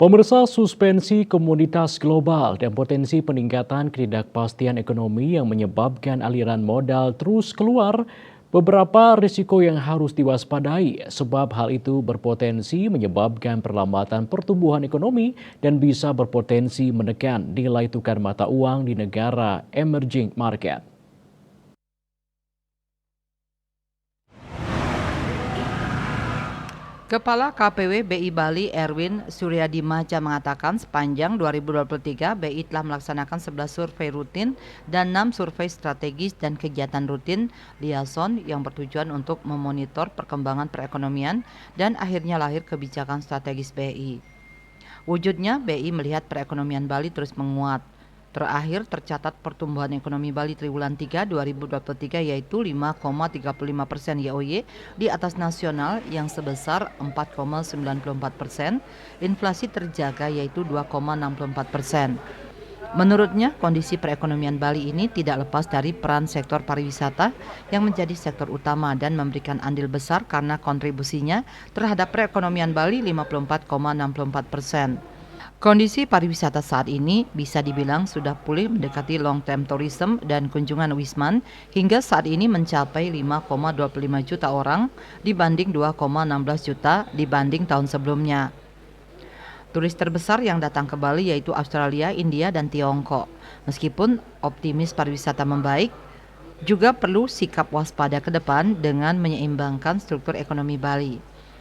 Pemirsa, suspensi komoditas global dan potensi peningkatan ketidakpastian ekonomi yang menyebabkan aliran modal terus keluar, beberapa risiko yang harus diwaspadai sebab hal itu berpotensi menyebabkan perlambatan pertumbuhan ekonomi dan bisa berpotensi menekan nilai tukar mata uang di negara emerging market. Kepala KPW BI Bali Erwin Suryadimaja mengatakan sepanjang 2023 BI telah melaksanakan 11 survei rutin dan 6 survei strategis dan kegiatan rutin liaison yang bertujuan untuk memonitor perkembangan perekonomian dan akhirnya lahir kebijakan strategis BI. Wujudnya, BI melihat perekonomian Bali terus menguat. Terakhir tercatat pertumbuhan ekonomi Bali triwulan 3 2023 yaitu 5,35% YoY di atas nasional yang sebesar 4,94%, inflasi terjaga yaitu 2,64%. Menurutnya, kondisi perekonomian Bali ini tidak lepas dari peran sektor pariwisata yang menjadi sektor utama dan memberikan andil besar karena kontribusinya terhadap perekonomian Bali 54,64%. Kondisi pariwisata saat ini bisa dibilang sudah pulih mendekati long term tourism dan kunjungan Wisman hingga saat ini mencapai 5,25 juta orang dibanding 2,16 juta dibanding tahun sebelumnya. Turis terbesar yang datang ke Bali yaitu Australia, India, dan Tiongkok. Meskipun optimis pariwisata membaik, juga perlu sikap waspada ke depan dengan menyeimbangkan struktur ekonomi Bali.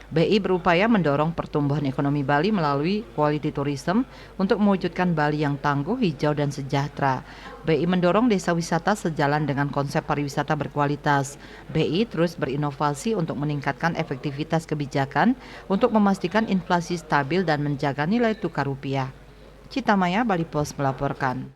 BI berupaya mendorong pertumbuhan ekonomi Bali melalui quality tourism untuk mewujudkan Bali yang tangguh, hijau, dan sejahtera. BI mendorong desa wisata sejalan dengan konsep pariwisata berkualitas. BI terus berinovasi untuk meningkatkan efektivitas kebijakan untuk memastikan inflasi stabil dan menjaga nilai tukar rupiah. Citamaya, Bali Post melaporkan.